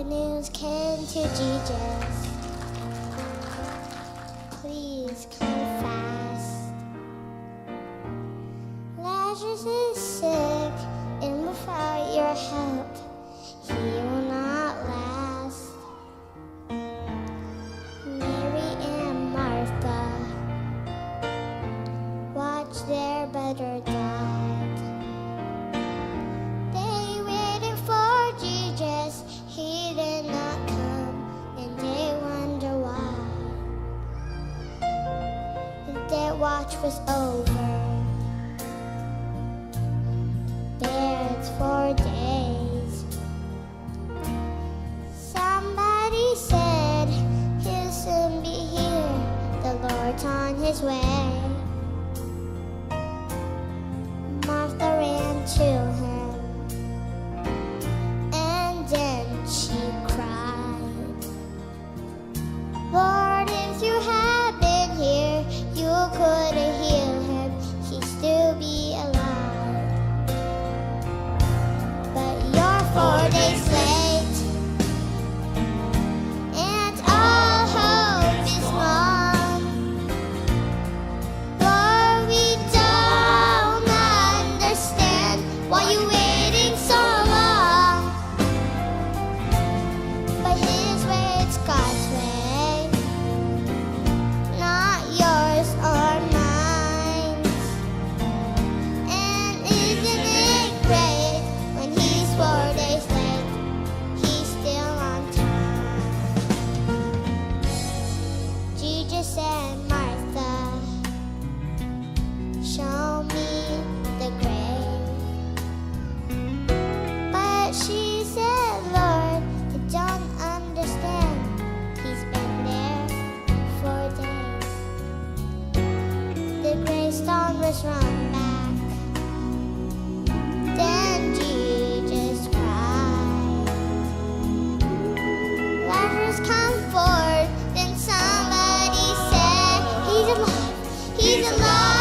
news came to Jesus. Please come fast. Lazarus is sick, and without your help, he will not last. Mary and Martha watched their brother die. They waited for Jesus, he did not come, and they wonder why. Their watch was over, buried for days. Somebody said he'll soon be here, the Lord's on his way. Martha ran to him, and then she cried, Lord, if you had been here, you could have healed him, he'd still be alive. But you're 4 days late, and all hope is gone. Lord, we don't understand why you're waiting so long. But his way, it's God's way, not yours or mine. And isn't it great when he's 4 days late, he's still on time. Jesus said, Martha, show me the grave. But she said, Lord, I don't understand. He's been there 4 days. The gravestone was run back. Then Jesus cried, Lazarus, come forth. Then somebody said, he's alive, he's alive.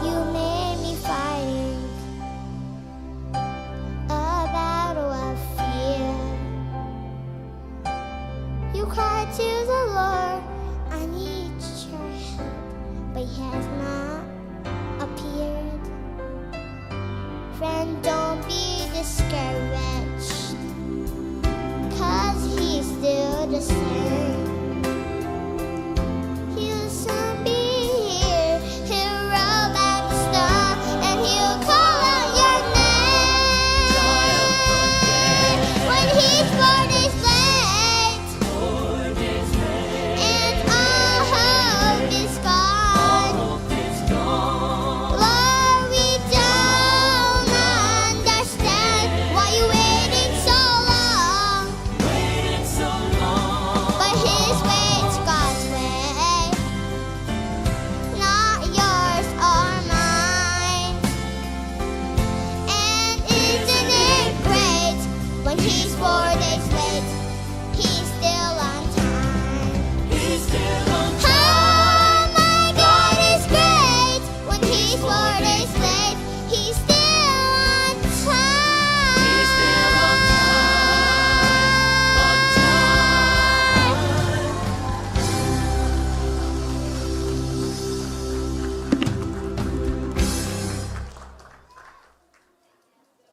You made me fighting a battle of fear. You cried to the Lord, I need your help, but he has not appeared. Friend, don't be discouraged, 'cause he's still the same.